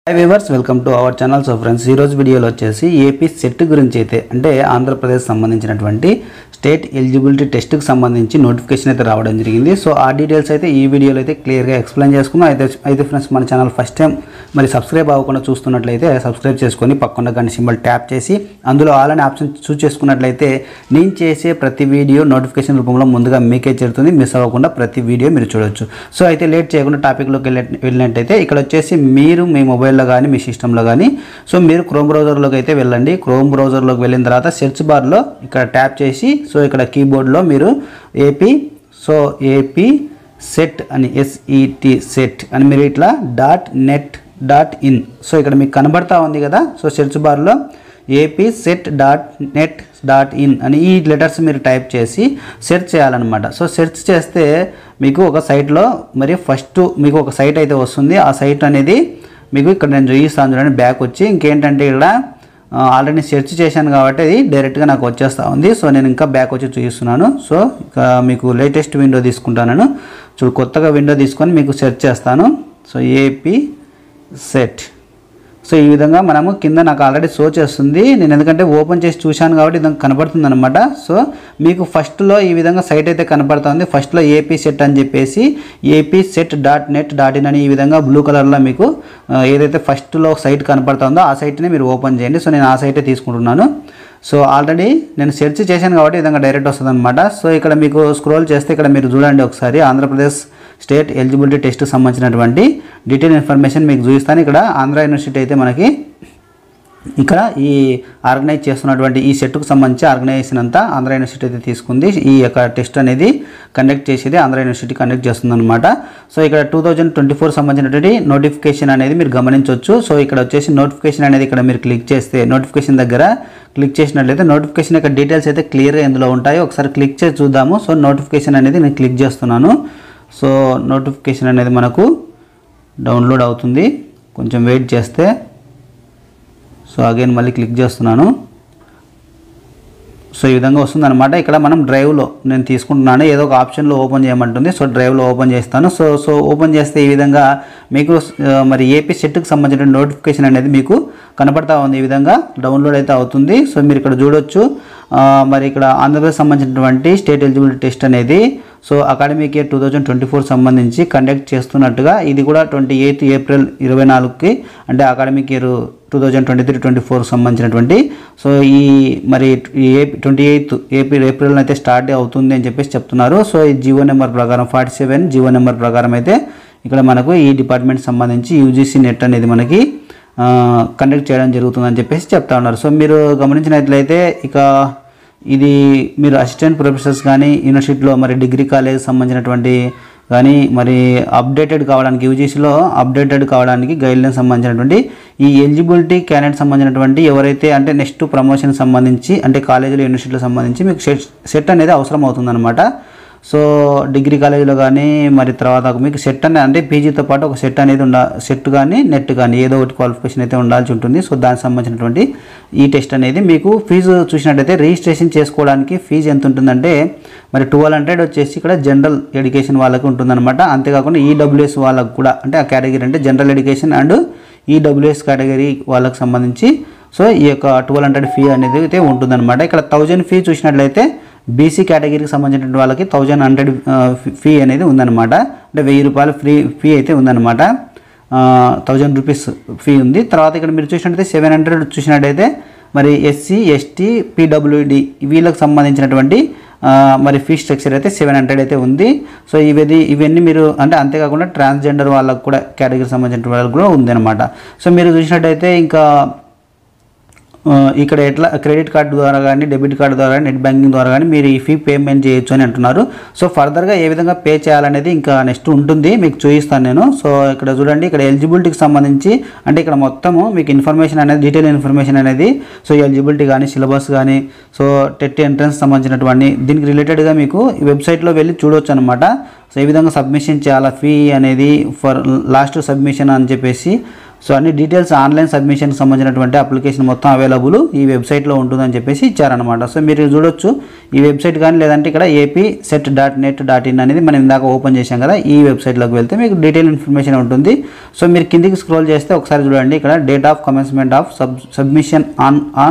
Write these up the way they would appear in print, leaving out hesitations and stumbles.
Hi viewers, welcome to our channel. So friends, ఈరోజు వీడియోలో వచ్చేసి ఏపీ సెట్ గురించి అయితే అంటే ఆంధ్రప్రదేశ్ సంబంధించినటువంటి స్టేట్ ఎలిజిబిలిటీ టెస్ట్కి సంబంధించి నోటిఫికేషన్ అయితే రావడం జరిగింది. సో ఆ డీటెయిల్స్ అయితే ఈ వీడియోలో అయితే క్లియర్గా ఎక్స్ప్లెయిన్ చేసుకుందాం. అయితే ఫ్రెండ్స్, మన ఛానల్ ఫస్ట్ టైం మరి సబ్స్క్రైబ్ అవ్వకుండా చూస్తున్నట్లయితే సబ్స్క్రైబ్ చేసుకొని పక్కన గంట సింబల్ ట్యాప్ చేసి అందులో ఆల్ అనే ఆప్షన్ చూస్ చేసుకున్నట్లయితే నేను చేసే ప్రతి వీడియో నోటిఫికేషన్ రూపంలో ముందుగా మీకే చేరుతుంది. మిస్ అవ్వకుండా ప్రతి వీడియో మీరు చూడొచ్చు. సో అయితే లేట్ చేయకుండా టాపిక్లోకి వెళ్ళినట్టయితే ఇక్కడ వచ్చేసి మీరు మీ మొబైల్లో కానీ మీ సిస్టంలో కానీ సో మీరు క్రోమ్ బ్రౌజర్లోకి అయితే వెళ్ళండి. క్రోమ్ బ్రౌజర్లోకి వెళ్ళిన తర్వాత సెర్చ్ బార్లో ఇక్కడ ట్యాప్ చేసి సో ఇక్కడ కీబోర్డ్లో మీరు ఏపీ సెట్ అని SET సెట్ అని మీరు ఇట్లా .net.in సో ఇక్కడ మీకు కనబడతా ఉంది కదా. సో సెర్చ్ బార్లో APSET.net.in అని ఈ లెటర్స్ మీరు టైప్ చేసి సెర్చ్ చేయాలన్నమాట. సో సెర్చ్ చేస్తే మీకు ఒక సైట్లో మరి ఫస్ట్ మీకు ఒక సైట్ అయితే వస్తుంది. ఆ సైట్ అనేది మీకు ఇక్కడ నేను చూపిస్తాను చూడండి. బ్యాక్ వచ్చి ఇంకేంటంటే ఇక్కడ ఆల్రెడీ సెర్చ్ చేశాను కాబట్టి అది డైరెక్ట్గా నాకు వచ్చేస్తూ ఉంది. సో నేను ఇంకా బ్యాక్ వచ్చి చూపిస్తున్నాను. సో ఇక మీకు లేటెస్ట్ విండో తీసుకుంటాను. కొత్తగా విండో తీసుకొని మీకు సెర్చ్ చేస్తాను. సో ఏపీ సెట్ సో ఈ విధంగా మనము కింద నాకు ఆల్రెడీ షో చేస్తుంది. నేను ఎందుకంటే ఓపెన్ చేసి చూశాను కాబట్టి ఇది కనపడుతుంది అనమాట. సో మీకు ఫస్ట్లో ఈ విధంగా సైట్ అయితే కనపడుతుంది. ఫస్ట్లో ఏపీ సెట్ అని చెప్పేసి APSET.net.in అని ఈ విధంగా బ్లూ కలర్లో మీకు ఏదైతే ఫస్ట్లో సైట్ కనపడుతుందో ఆ సైట్ని మీరు ఓపెన్ చేయండి. సో నేను ఆ సైటే తీసుకుంటున్నాను. సో ఆల్రెడీ నేను సెర్చ్ చేశాను కాబట్టి ఈ విధంగా డైరెక్ట్ వస్తుంది అనమాట. సో ఇక్కడ మీకు స్క్రోల్ చేస్తే ఇక్కడ మీరు చూడండి ఒకసారి ఆంధ్రప్రదేశ్ స్టేట్ ఎలిజిబిలిటీ టెస్ట్కి సంబంధించినటువంటి డీటెయిల్ ఇన్ఫర్మేషన్ మీకు చూపిస్తాను. ఇక్కడ ఆంధ్ర యూనివర్సిటీ అయితే మనకి ఇక్కడ ఈ ఆర్గనైజ్ చేస్తున్నటువంటి ఈ సెట్కు సంబంధించి ఆర్గనైజేషన్ అంతా ఆంధ్ర యూనివర్సిటీ అయితే తీసుకుంది. ఈ యొక్క టెస్ట్ అనేది కండక్ట్ చేసేది ఆంధ్ర యూనివర్సిటీ కండక్ట్ చేస్తుంది అనమాట. సో ఇక్కడ 2024 సంబంధించినటువంటి నోటిఫికేషన్ అనేది మీరు గమనించవచ్చు. సో ఇక్కడ వచ్చేసి నోటిఫికేషన్ అనేది ఇక్కడ మీరు క్లిక్ చేస్తే నోటిఫికేషన్ దగ్గర క్లిక్ చేసినట్లయితే నోటిఫికేషన్ యొక్క డీటెయిల్స్ అయితే క్లియర్గా ఇందులో ఉంటాయి. ఒకసారి క్లిక్ చేసి చూద్దాము. సో నోటిఫికేషన్ అనేది నేను క్లిక్ చేస్తున్నాను. సో నోటిఫికేషన్ అనేది మనకు డౌన్లోడ్ అవుతుంది. కొంచెం వెయిట్ చేస్తే సో అగైన్ మళ్ళీ క్లిక్ చేస్తున్నాను. సో ఈ విధంగా వస్తుంది అనమాట. ఇక్కడ మనం డ్రైవ్లో నేను తీసుకుంటున్నాను. ఏదో ఒక ఆప్షన్లో ఓపెన్ చేయమంటుంది. సో డ్రైవ్లో ఓపెన్ చేస్తాను. సో ఓపెన్ చేస్తే ఈ విధంగా మీకు మరి ఏపీ సెట్కి సంబంధించిన నోటిఫికేషన్ అనేది మీకు కనపడతా ఉంది. ఈ విధంగా డౌన్లోడ్ అయితే అవుతుంది. సో మీరు ఇక్కడ చూడొచ్చు. మరి ఇక్కడ ఆంధ్రప్రదేశ్ సంబంధించినటువంటి స్టేట్ ఎలిజిబిలిటీ టెస్ట్ అనేది సో అకాడమిక్ ఇయర్ 2024 సంబంధించి కండక్ట్ చేస్తున్నట్టుగా ఇది కూడా 28 ఏప్రిల్ 2024కి అంటే అకాడమిక్ ఇయర్ 2023-24 సంబంధించినటువంటి సో ఈ మరి 28 ఏప్రిల్ అయితే స్టార్ట్ అవుతుంది అని చెప్పేసి చెప్తున్నారు. సో ఈ జీవో నెంబర్ ప్రకారం 47 జీవో నెంబర్ ప్రకారం అయితే ఇక్కడ మనకు ఈ డిపార్ట్మెంట్ సంబంధించి UGC నెట్ అనేది మనకి కండక్ట్ చేయడం జరుగుతుందని చెప్పేసి చెప్తా ఉన్నారు. సో మీరు గమనించినట్లయితే ఇక ఇది మీరు అసిస్టెంట్ ప్రొఫెసర్స్ కానీ యూనివర్సిటీలో మరి డిగ్రీ కాలేజ్ సంబంధించినటువంటి కానీ మరి అప్డేటెడ్ కావడానికి UGCలో అప్డేటెడ్ కావడానికి గైడ్లైన్స్ సంబంధించినటువంటి ఈ ఎలిజిబిలిటీ క్యాండిడేట్ సంబంధించినటువంటి ఎవరైతే అంటే నెక్స్ట్ ప్రమోషన్ సంబంధించి అంటే కాలేజీలో యూనివర్సిటీలో సంబంధించి మీకు సెట్ అనేది అవసరం అవుతుందన్నమాట. సో డిగ్రీ కాలేజీలో కానీ మరి తర్వాత మీకు సెట్ అంటే పీజీతో పాటు ఒక సెట్ అనేది సెట్ కానీ నెట్ కానీ ఏదో ఒకటి క్వాలిఫికేషన్ అయితే ఉండాల్సి ఉంటుంది. సో దానికి సంబంధించినటువంటి ఈ టెస్ట్ అనేది మీకు ఫీజు చూసినట్టయితే రిజిస్ట్రేషన్ చేసుకోవడానికి ఫీజు ఎంత ఉంటుందంటే మరి 1200 వచ్చేసి ఇక్కడ జనరల్ ఎడ్యుకేషన్ వాళ్ళకి ఉంటుందన్నమాట. అంతేకాకుండా EWS వాళ్ళకు కూడా అంటే ఆ కేటగిరీ అంటే general education and EWS category వాళ్ళకి సంబంధించి సో ఈ యొక్క 1200 ఫీ అనేది అయితే ఉంటుందన్నమాట. ఇక్కడ 1000 ఫీ చూసినట్లయితే BC కేటగిరీకి సంబంధించిన వాళ్ళకి 1100 ఫీ అనేది ఉందన్నమాట. అంటే 1000 రూపాయలు ఫీ అయితే ఉందన్నమాట. 1000 రూపీస్ ఫీ ఉంది. తర్వాత ఇక్కడ మీరు చూసినట్టయితే 700 చూసినట్టయితే మరి SC ST PWD వీళ్ళకి సంబంధించినటువంటి మరి ఫీ స్ట్రక్చర్ అయితే 700 అయితే ఉంది. సో ఇవన్నీ మీరు అంటే అంతేకాకుండా ట్రాన్స్జెండర్ వాళ్ళకు కూడా కేటగిరీకి సంబంధించిన వాళ్ళకి కూడా ఉందన్నమాట. సో మీరు చూసినట్టయితే ఇంకా ఇక్కడ ఎట్లా క్రెడిట్ కార్డు ద్వారా కానీ డెబిట్ కార్డు ద్వారా నెట్ బ్యాంకింగ్ ద్వారా కానీ మీరు ఈ ఫీ పేమెంట్ చేయొచ్చు అని అంటున్నారు. సో ఫర్దర్గా ఏ విధంగా పే చేయాలనేది ఇంకా నెక్స్ట్ ఉంటుంది మీకు చూపిస్తాను నేను. సో ఇక్కడ చూడండి, ఇక్కడ ఎలిజిబిలిటీకి సంబంధించి అంటే ఇక్కడ మొత్తము మీకు ఇన్ఫర్మేషన్ అనేది డీటెయిల్ ఇన్ఫర్మేషన్ అనేది సో ఎలిజిబిలిటీ కానీ సిలబస్ కానీ సో టెట్ ఎంట్రన్స్ సంబంధించినటువంటి దీనికి రిలేటెడ్గా మీకు ఈ వెబ్సైట్లో వెళ్ళి చూడవచ్చు అనమాట. సో ఈ విధంగా సబ్మిషన్ చేయాలా ఫీ అనేది ఫర్ లాస్ట్ సబ్మిషన్ అని చెప్పేసి సో అన్ని డీటెయిల్స్ ఆన్లైన్ సబ్మిషన్కి సంబంధించినటువంటి అప్లికేషన్ మొత్తం అవైలబుల్ ఈ వెబ్సైట్లో ఉంటుందని చెప్పేసి ఇచ్చారనమాట. సో మీరు చూడొచ్చు ఈ వెబ్సైట్ కానీ లేదంటే ఇక్కడ apset.net.in అనేది మనం ఇందాక ఓపెన్ చేశాం కదా, ఈ వెబ్సైట్లోకి వెళ్తే మీకు డీటెయిల్ ఇన్ఫర్మేషన్ ఉంటుంది. సో మీరు కిందికి స్క్రోల్ చేస్తే ఒకసారి చూడండి, ఇక్కడ date of commencement of submission on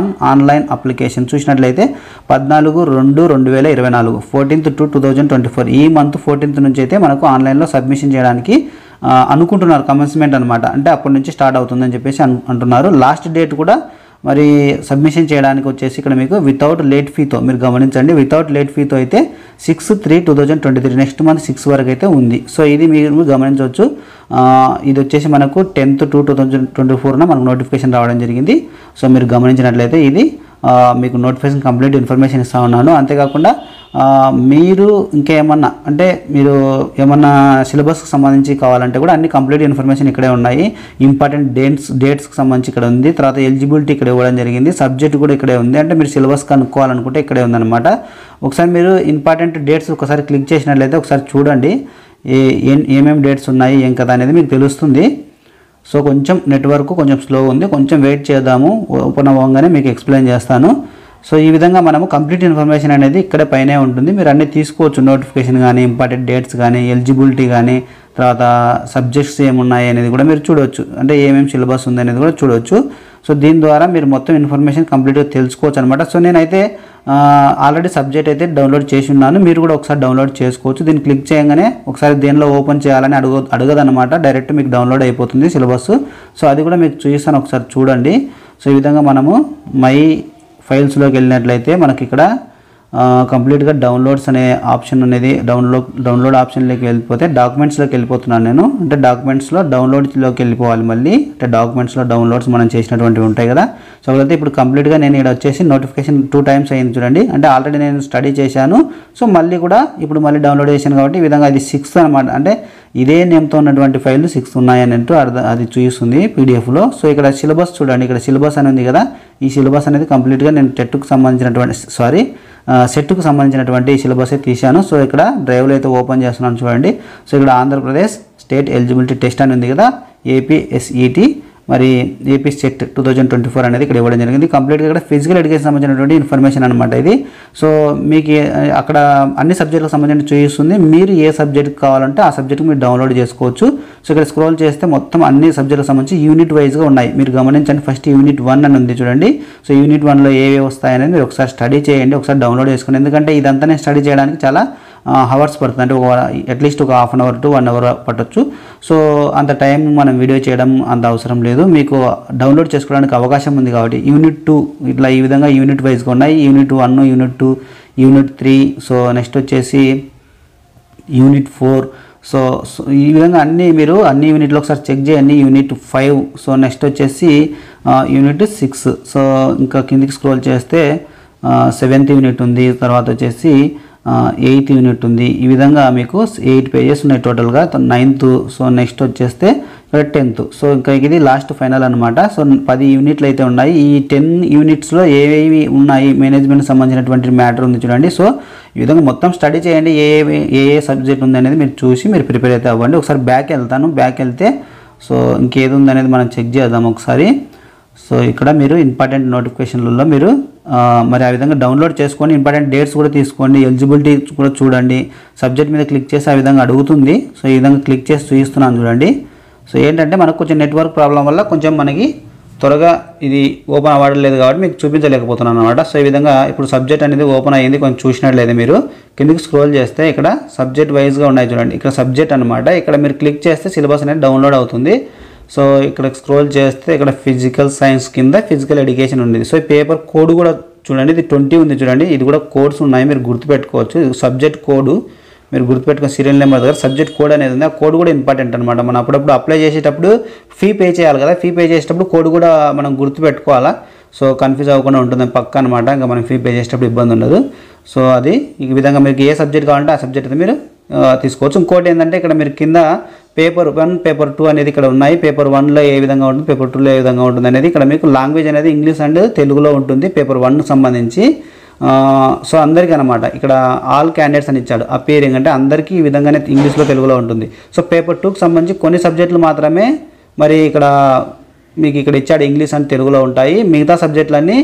online application చూసినట్లయితే 14/2/2024 14th to 2024 ఈ మంత్ 14th నుంచి అయితే మనకు ఆన్లైన్లో సబ్మిషన్ చేయడానికి అనుకుంటున్నారు. కమెన్స్మెంట్ అనమాట, అంటే అప్పటి నుంచి స్టార్ట్ అవుతుందని చెప్పేసి అంటున్నారు. లాస్ట్ డేట్ కూడా మరి సబ్మిషన్ చేయడానికి వచ్చేసి ఇక్కడ మీకు వితౌట్ లేట్ ఫీతో మీరు గమనించండి, వితౌట్ లేట్ ఫీతో అయితే 6/3/2023 నెక్స్ట్ మంత్ 6 వరకు అయితే ఉంది. సో ఇది మీరు గమనించవచ్చు. ఇది వచ్చేసి మనకు 10th to 2024 మనకు నోటిఫికేషన్ రావడం జరిగింది. సో మీరు గమనించినట్లయితే ఇది మీకు నోటిఫికేషన్ కంప్లీట్ ఇన్ఫర్మేషన్ ఇస్తూ ఉన్నాను. అంతేకాకుండా మీరు ఇంకేమన్నా అంటే మీరు ఏమన్నా సిలబస్కి సంబంధించి కావాలంటే కూడా అన్ని కంప్లీట్ ఇన్ఫర్మేషన్ ఇక్కడే ఉన్నాయి. ఇంపార్టెంట్ డేట్స్కి సంబంధించి ఇక్కడ ఉంది. తర్వాత ఎలిజిబిలిటీ ఇక్కడ ఇవ్వడం జరిగింది. సబ్జెక్ట్ కూడా ఇక్కడే ఉంది. అంటే మీరు సిలబస్ కనుక్కోవాలనుకుంటే ఇక్కడే ఉందన్నమాట. ఒకసారి మీరు ఇంపార్టెంట్ డేట్స్ ఒకసారి క్లిక్ చేసినట్లయితే ఒకసారి చూడండి ఏమేమి డేట్స్ ఉన్నాయి ఏం కదా అనేది మీకు తెలుస్తుంది. సో కొంచెం నెట్వర్క్ కొంచెం స్లో ఉంది, కొంచెం వెయిట్ చేద్దాము, ఓపెన్ అవ్వగానే మీకు ఎక్స్ప్లెయిన్ చేస్తాను. సో ఈ విధంగా మనము కంప్లీట్ ఇన్ఫర్మేషన్ అనేది ఇక్కడే పైనే ఉంటుంది. మీరు అన్నీ తీసుకోవచ్చు, నోటిఫికేషన్ కానీ ఇంపార్టెంట్ డేట్స్ కానీ ఎలిజిబిలిటీ కానీ తర్వాత సబ్జెక్ట్స్ ఏమున్నాయి అనేది కూడా మీరు చూడవచ్చు, అంటే ఏమేమి సిలబస్ ఉంది అనేది కూడా చూడవచ్చు. సో దీని ద్వారా మీరు మొత్తం ఇన్ఫర్మేషన్ కంప్లీట్గా తెలుసుకోవచ్చు అనమాట. సో నేనైతే ఆల్రెడీ సబ్జెక్ట్ అయితే డౌన్లోడ్ చేసి ఉన్నాను, మీరు కూడా ఒకసారి డౌన్లోడ్ చేసుకోవచ్చు. దీన్ని క్లిక్ చేయగానే ఒకసారి దేనిలో ఓపెన్ చేయాలని అడగదనమాట, డైరెక్ట్ మీకు డౌన్లోడ్ అయిపోతుంది సిలబస్. సో అది కూడా మీకు చూపిస్తాను, ఒకసారి చూడండి. సో ఈ విధంగా మనము మై ఫైల్స్లోకి వెళ్ళినట్లయితే మనకి ఇక్కడ కంప్లీట్గా డౌన్లోడ్స్ అనే ఆప్షన్ అనేది డౌన్లోడ్ ఆప్షన్లోకి వెళ్ళిపోతే డాక్యుమెంట్స్లోకి వెళ్ళిపోతున్నాను నేను. అంటే డాక్యుమెంట్స్లో డౌన్లోడ్స్లోకి వెళ్ళిపోవాలి మళ్ళీ. అంటే డాక్యుమెంట్స్లో డౌన్లోడ్స్ మనం చేసినటువంటివి ఉంటాయి కదా. సో అయితే ఇప్పుడు కంప్లీట్గా నేను ఇక్కడ వచ్చేసి నోటిఫికేషన్ 2 times అయింది చూడండి. అంటే ఆల్రెడీ నేను స్టడీ చేశాను. సో మళ్ళీ కూడా ఇప్పుడు మళ్ళీ డౌన్లోడ్ చేశాను కాబట్టి ఈ విధంగా అది 6 అనమాట. అంటే ఇదే నేమ్తో ఉన్నటువంటి ఫైల్ 6 ఉన్నాయన్నట్టు అది చూపిస్తుంది పీడిఎఫ్లో. సో ఇక్కడ సిలబస్ చూడండి, ఇక్కడ సిలబస్ అని ఉంది కదా. ఈ సిలబస్ అనేది కంప్లీట్గా నేను సెట్కు సంబంధించినటువంటి సిలబస్ అయితే తీశాను. సో ఇక్కడ డ్రైవ్లో అయితే ఓపెన్ చేస్తున్నాను చూడండి. సో ఇక్కడ ఆంధ్రప్రదేశ్ స్టేట్ ఎలిజిబిలిటీ టెస్ట్ అని ఉంది కదా, APSET మరి ఏపీ సెట్ 2024 అనేది ఇక్కడ ఇవ్వడం జరిగింది. కంప్లీట్గా ఇక్కడ ఫిజికల్ ఎడ్యుకేషన్ సంబంధించినటువంటి ఇన్ఫర్మేషన్ అనమాట ఇది. సో మీకు అక్కడ అన్ని సబ్జెక్టులకు సంబంధించి చూపిస్తుంది. మీరు ఏ సబ్జెక్ట్ కావాలంటే ఆ సబ్జెక్ట్ మీరు డౌన్లోడ్ చేసుకోవచ్చు. సో ఇక్కడ స్క్రోల్ చేస్తే మొత్తం అన్ని సబ్జెక్టులకు సంబంధించి యూనిట్ వైజ్గా ఉన్నాయి. మీరు గమనించండి, ఫస్ట్ యూనిట్ 1 అని ఉంది చూడండి. సో యూనిట్ 1లో ఏవే వస్తాయనేది మీరు ఒకసారి స్టడీ చేయండి, ఒకసారి డౌన్లోడ్ చేసుకోండి. ఎందుకంటే ఇదంతా నేను స్టడీ చేయడానికి చాలా హవర్స్ పడుతుంది, అంటే అట్లీస్ట్ ఒక 1/2 hour to 1 hour పట్టొచ్చు. సో అంత టైం మనం వీడియో చేయడం అంత అవసరం లేదు, మీకు డౌన్లోడ్ చేసుకోవడానికి అవకాశం ఉంది కాబట్టి. యూనిట్ 2 ఇట్లా ఈ విధంగా యూనిట్ వైజ్గా ఉన్నాయి. Unit 1, unit 2, unit 3, so next వచ్చేసి యూనిట్ 4. సో ఈ విధంగా మీరు అన్ని యూనిట్లో ఒకసారి చెక్ చేయండి. యూనిట్ 5, సో నెక్స్ట్ వచ్చేసి యూనిట్ 6. సో ఇంకా కిందికి స్క్రోల్ చేస్తే 7th యూనిట్ ఉంది, తర్వాత వచ్చేసి 8th యూనిట్ ఉంది. ఈ విధంగా మీకు 8 pages ఉన్నాయి టోటల్గా. 9th, సో నెక్స్ట్ వచ్చేస్తే 10th. సో ఇంకా ఇది లాస్ట్ ఫైనల్ అనమాట. సో 10 యూనిట్లు అయితే ఉన్నాయి. ఈ 10 యూనిట్స్లో ఏవేవి ఉన్నాయి మేనేజ్మెంట్ సంబంధించినటువంటి మ్యాటర్ ఉంది చూడండి. సో ఈ విధంగా మొత్తం స్టడీ చేయండి, ఏ సబ్జెక్ట్ ఉంది అనేది మీరు చూసి మీరు ప్రిపేర్ అయితే అవ్వండి. ఒకసారి బ్యాక్ వెళ్తే సో ఇంకేది ఉందనేది మనం చెక్ చేద్దాం ఒకసారి. సో ఇక్కడ మీరు ఇంపార్టెంట్ నోటిఫికేషన్లలో మీరు మరి ఆ విధంగా డౌన్లోడ్ చేసుకొని ఇంపార్టెంట్ డేట్స్ కూడా తీసుకోండి, ఎలిజిబిలిటీ కూడా చూడండి. సబ్జెక్ట్ మీద క్లిక్ చేసి ఆ విధంగా అడుగుతుంది. సో ఈ విధంగా క్లిక్ చేసి చూపిస్తున్నాను చూడండి. సో ఏంటంటే మనకు కొంచెం నెట్వర్క్ ప్రాబ్లం వల్ల కొంచెం మనకి త్వరగా ఇది ఓపెన్ అవ్వట్లేదు కాబట్టి మీకు చూపించలేకపోతున్నాను అనమాట. సో ఈ విధంగా ఇప్పుడు సబ్జెక్ట్ అనేది ఓపెన్ అయ్యింది, కొంచెం చూసినట్లయితే మీరు కిందికి స్క్రోల్ చేస్తే ఇక్కడ సబ్జెక్ట్ వైజ్గా ఉన్నాయి చూడండి. ఇక్కడ సబ్జెక్ట్ అనమాట, ఇక్కడ మీరు క్లిక్ చేస్తే సిలబస్ అనేది డౌన్లోడ్ అవుతుంది. సో ఇక్కడ స్క్రోల్ చేస్తే ఇక్కడ ఫిజికల్ సైన్స్ కింద ఫిజికల్ ఎడ్యుకేషన్ ఉంది. సో ఈ పేపర్ కోడ్ కూడా చూడండి, ఇది 20 ఉంది చూడండి. ఇది కూడా కోడ్స్ ఉన్నాయి, మీరు గుర్తుపెట్టుకోవచ్చు. సబ్జెక్ట్ కోడ్ మీరు గుర్తుపెట్టుకుని సీరియల్ నెంబర్ దగ్గర సబ్జెక్ట్ కోడ్ అనేది ఉంది. ఆ కోడ్ కూడా ఇంపార్టెంట్ అనమాట. మనం అప్పుడప్పుడు అప్లై చేసేటప్పుడు ఫీ పే చేయాలి కదా, ఫీ పే చేసేటప్పుడు కోడ్ కూడా మనం గుర్తుపెట్టుకోవాలా. సో కన్ఫ్యూజ్ అవ్వకుండా ఉంటుంది పక్క అనమాట, ఇంకా మనం ఫీ పే చేసేటప్పుడు ఇబ్బంది ఉండదు. సో అది ఈ విధంగా మీకు ఏ సబ్జెక్ట్ కావాలంటే ఆ సబ్జెక్ట్ అయితే మీరు తీసుకోవచ్చు. ఇంకోటి ఏంటంటే ఇక్కడ మీరు కింద పేపర్ 1, పేపర్ 2 అనేది ఇక్కడ ఉన్నాయి. పేపర్ 1లో ఏ విధంగా ఉంటుంది, పేపర్ 2లో ఏ విధంగా ఉంటుంది అనేది ఇక్కడ మీకు లాంగ్వేజ్ అనేది ఇంగ్లీష్ అండ్ తెలుగులో ఉంటుంది పేపర్ 1 సంబంధించి. సో అందరికీ అనమాట ఇక్కడ ఆల్ క్యాండిడేట్స్ అని ఇచ్చాడు. అపియరింగ్ అంటే అందరికీ ఈ విధంగానే ఇంగ్లీష్లో తెలుగులో ఉంటుంది. సో పేపర్ 2కి సంబంధించి కొన్ని సబ్జెక్టులు మాత్రమే మరి ఇక్కడ మీకు ఇక్కడ ఇచ్చాడు ఇంగ్లీష్ అండ్ తెలుగులో ఉంటాయి, మిగతా సబ్జెక్టులన్నీ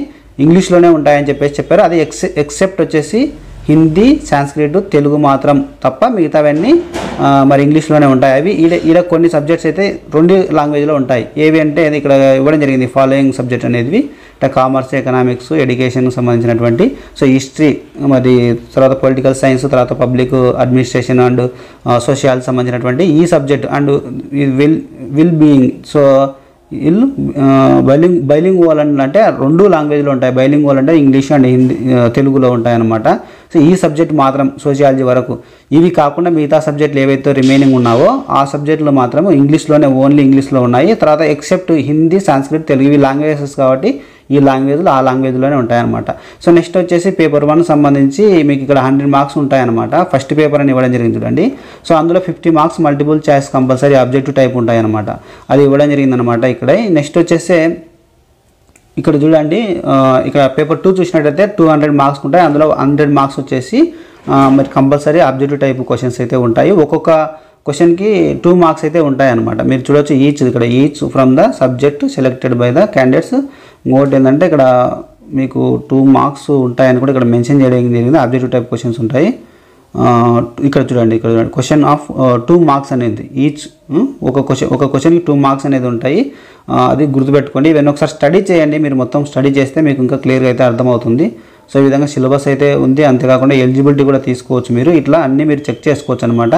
ఇంగ్లీష్లోనే ఉంటాయని చెప్పారు. అది ఎక్సెప్ట్ వచ్చేసి హిందీ, సాంస్క్రిట్, తెలుగు మాత్రం తప్ప మిగతావన్నీ మరి ఇంగ్లీష్లోనే ఉంటాయి. అవి ఈడ కొన్ని సబ్జెక్ట్స్ అయితే 2 లాంగ్వేజ్లో ఉంటాయి. ఏవి అంటే అది ఇక్కడ ఇవ్వడం జరిగింది, ఫాలోయింగ్ సబ్జెక్ట్ అనేది అంటే కామర్స్, ఎకనామిక్స్, ఎడ్యుకేషన్కి సంబంధించినటువంటి, సో హిస్టరీ, మరి తర్వాత పొలిటికల్ సైన్స్, తర్వాత పబ్లిక్ అడ్మినిస్ట్రేషన్ అండ్ సోషియాలజీ సంబంధించినటువంటి ఈ subject and will being. So bilingual అంటే 2 లాంగ్వేజ్లో ఉంటాయి. బైలింగ్వల్ అంటే ఇంగ్లీష్ అండ్ హిందీ, తెలుగులో ఉంటాయన్నమాట. సో ఈ సబ్జెక్ట్ మాత్రం సోషియాలజీ వరకు. ఇవి కాకుండా మిగతా సబ్జెక్టులు ఏవైతే రిమైనింగ్ ఉన్నావో ఆ సబ్జెక్టులు మాత్రం ఇంగ్లీష్లోనే, ఓన్లీ ఇంగ్లీష్లో ఉన్నాయి. తర్వాత ఎక్సెప్ట్ హిందీ, సాంస్క్రిట్, తెలుగు ఇవి లాంగ్వేజెస్ కాబట్టి ఈ లాంగ్వేజ్లు ఆ లాంగ్వేజ్లోనే ఉంటాయన్నమాట. సో నెక్స్ట్ వచ్చేసి పేపర్ 1 సంబంధించి మీకు ఇక్కడ 100 మార్క్స్ ఉంటాయన్నమాట. ఫస్ట్ పేపర్ అని ఇవ్వడం జరిగింది చూడండి. సో అందులో 50 marks multiple choice compulsory objective type ఉంటాయన్నమాట. అది ఇవ్వడం జరిగిందనమాట ఇక్కడ. నెక్స్ట్ వచ్చేసి ఇక్కడ చూడండి, ఇక్కడ పేపర్ 2 చూసినట్టయితే 200 మార్క్స్ ఉంటాయి. అందులో 100 మార్క్స్ వచ్చేసి మరి కంపల్సరీ ఆబ్జెక్టివ్ టైప్ క్వశ్చన్స్ అయితే ఉంటాయి. ఒక్కొక్క క్వశ్చన్కి 2 మార్క్స్ అయితే ఉంటాయి అనమాట. మీరు చూడవచ్చు ఇక్కడ each from the subject selected by the candidates. ఇంకోటి ఏంటంటే ఇక్కడ మీకు 2 మార్క్స్ ఉంటాయని కూడా ఇక్కడ మెన్షన్ చేయడం జరిగింది. ఆబ్జెక్టివ్ టైప్ క్వశ్చన్స్ ఉంటాయి. ఇక్కడ చూడండి క్వశ్చన్ ఆఫ్ 2 మార్క్స్ అనేది ఈచ్ ఒక క్వశ్చన్కి 2 మార్క్స్ అనేది ఉంటాయి. అది గుర్తుపెట్టుకోండి. ఇవన్నీ ఒకసారి స్టడీ చేయండి. మీరు మొత్తం స్టడీ చేస్తే మీకు ఇంకా క్లియర్గా అయితే అర్థమవుతుంది. సో ఈ విధంగా సిలబస్ అయితే ఉంది. అంతేకాకుండా ఎలిజిబిలిటీ కూడా తీసుకోవచ్చు మీరు. ఇట్లా అన్నీ మీరు చెక్ చేసుకోవచ్చు అనమాట.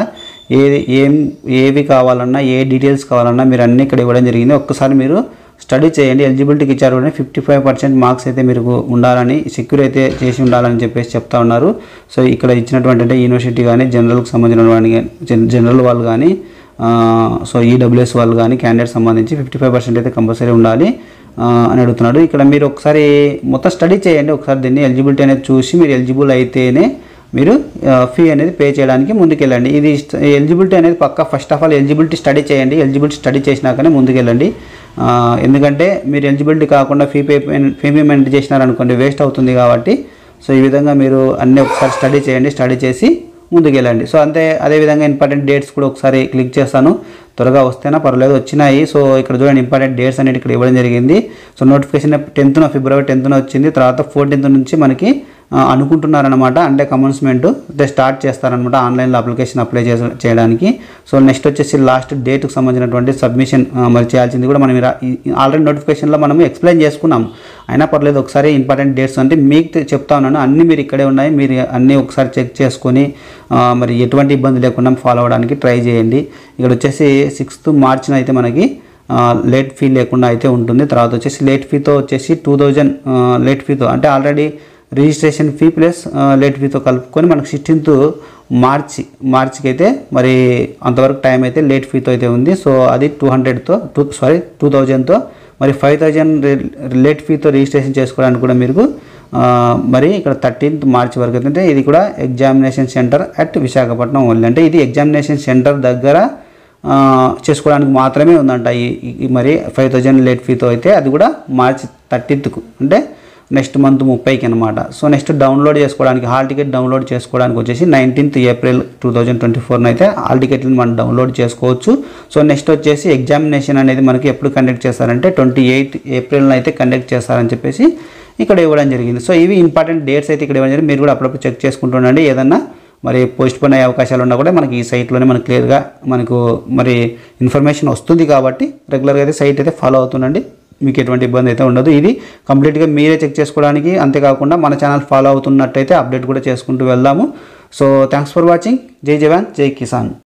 ఏవి కావాలన్నా, ఏ డీటెయిల్స్ కావాలన్నా మీరు అన్నీ ఇక్కడ ఇవ్వడం జరిగింది. ఒక్కసారి మీరు స్టడీ చేయండి. ఎలిజిబిలిటీకి ఇచ్చారు కూడా 55% మార్క్స్ అయితే మీరు ఉండాలని, సెక్యూర్ అయితే చేసి ఉండాలని చెప్పేసి చెప్తా ఉన్నారు. సో ఇక్కడ ఇచ్చినటువంటి అంటే యూనివర్సిటీ కానీ, జనరల్కి సంబంధించిన జనరల్ వాళ్ళు కానీ, సో ఈడబ్ల్యూఎస్ వాళ్ళు కానీ క్యాండిడేట్ సంబంధించి 55% అయితే కంపల్సరీ ఉండాలి అని అడుగుతున్నాడు. ఇక్కడ మీరు ఒకసారి మొత్తం స్టడీ చేయండి. ఒకసారి దీన్ని ఎలిజిబిలిటీ అనేది చూసి మీరు ఎలిజిబుల్ అయితేనే మీరు ఫీ అనేది పే చేయడానికి ముందుకెళ్ళండి. ఇది ఎలిజిబిలిటీ అనేది పక్కా first of all eligibility study చేయండి. ఎలిజిబిలిటీ స్టడీ చేసినాకనే ముందుకెళ్ళండి. ఎందుకంటే మీరు ఎలిజిబిలిటీ కాకుండా ఫీ పేమెంట్ చేసినారనుకోండి వేస్ట్ అవుతుంది కాబట్టి. సో ఈ విధంగా మీరు అన్నీ ఒకసారి స్టడీ చేయండి. స్టడీ చేసి ముందుకెళ్ళండి. సో అదేవిధంగా ఇంపార్టెంట్ డేట్స్ కూడా ఒకసారి క్లిక్ చేస్తాను. త్వరగా వస్తేనా పర్లేదు, వచ్చినాయి. సో ఇక్కడ చూడండి ఇంపార్టెంట్ డేట్స్ అనేది ఇక్కడ ఇవ్వడం జరిగింది. సో నోటిఫికేషన్ 10th ఫిబ్రవరి 10th వచ్చింది. తర్వాత 14th నుంచి మనకి అనుకుంటున్నారనమాట. అంటే కమెన్స్మెంట్ అంటే స్టార్ట్ చేస్తారనమాట ఆన్లైన్లో అప్లికేషన్ అప్లై చేయడానికి. సో నెక్స్ట్ వచ్చేసి లాస్ట్ డేట్కి సంబంధించినటువంటి సబ్మిషన్ మరి చేయాల్సింది కూడా మనం ఆల్రెడీ నోటిఫికేషన్లో మనం ఎక్స్ప్లెయిన్ చేసుకున్నాం. అయినా పర్లేదు ఒకసారి ఇంపార్టెంట్ డేట్స్ అంటే మీకు చెప్తా ఉన్నాను. అన్నీ మీరు ఇక్కడే ఉన్నాయి. మీరు అన్నీ ఒకసారి చెక్ చేసుకొని మరి ఎటువంటి ఇబ్బంది లేకుండా ఫాలో అవ్వడానికి ట్రై చేయండి. ఇక్కడ వచ్చేసి 6th మార్చిన అయితే మనకి లేట్ ఫీ లేకుండా అయితే ఉంటుంది. తర్వాత వచ్చేసి లేట్ ఫీతో వచ్చేసి 2000 లేట్ ఫీతో అంటే already registration fee plus late ఫీతో కలుపుకొని మనకు 16th మార్చికి అయితే మరి అంతవరకు టైం అయితే లేట్ ఫీతో అయితే ఉంది. సో అది 2000తో మరి 5000 లేట్ ఫీతో రిజిస్ట్రేషన్ చేసుకోవడానికి కూడా మీరు మరి ఇక్కడ 13th మార్చి వరకు అయితే ఇది కూడా examination centre at Visakhapatnam only. అంటే ఇది ఎగ్జామినేషన్ సెంటర్ దగ్గర చేసుకోవడానికి మాత్రమే ఉందంట. మరి 5000 లేట్ ఫీతో అయితే అది కూడా మార్చి 30th అంటే నెక్స్ట్ మంత్ 30కి అనమాట. సో నెక్స్ట్ డౌన్లోడ్ చేసుకోవడానికి హాల్ టికెట్ డౌన్లోడ్ చేసుకోవడానికి వచ్చేసి 19th ఏప్రిల్ 2024 అయితే హాల్ టికెట్ని మనం డౌన్లోడ్ చేసుకోవచ్చు. సో నెక్స్ట్ వచ్చేసి ఎగ్జామినేషన్ అనేది మనకి ఎప్పుడు కండక్ట్ చేస్తారంటే 28th ఏప్రిల్ అయితే కండక్ట్ చేస్తారని చెప్పేసి ఇక్కడ ఇవ్వడం జరిగింది. సో ఇవి ఇంపార్టెంట్ డేట్స్ అయితే ఇక్కడ ఇవ్వడం జరిగింది. మీరు కూడా అప్పుడప్పుడు చెక్ చేసుకుంటుండండి. ఏదన్నా మరి పోస్ట్ పోన్ అయ్యే అవకాశాలు ఉన్నా కూడా మనకి ఈ సైట్లోనే మనకు క్లియర్గా మనకు మరి ఇన్ఫర్మేషన్ వస్తుంది కాబట్టి రెగ్యులర్గా అయితే సైట్ అయితే ఫాలో అవుతుండండి. మీకు ఎటువంటి ఇబ్బంది అయితే ఉండదు. ఇది కంప్లీట్గా మీరే చెక్ చేసుకోవడానికి. అంతేకాకుండా మన ఛానల్ ఫాలో అవుతున్నట్టయితే అప్డేట్ కూడా చేసుకుంటూ వెళ్దాము. So thanks for watching. జై జవాన్ జై కిసాన్.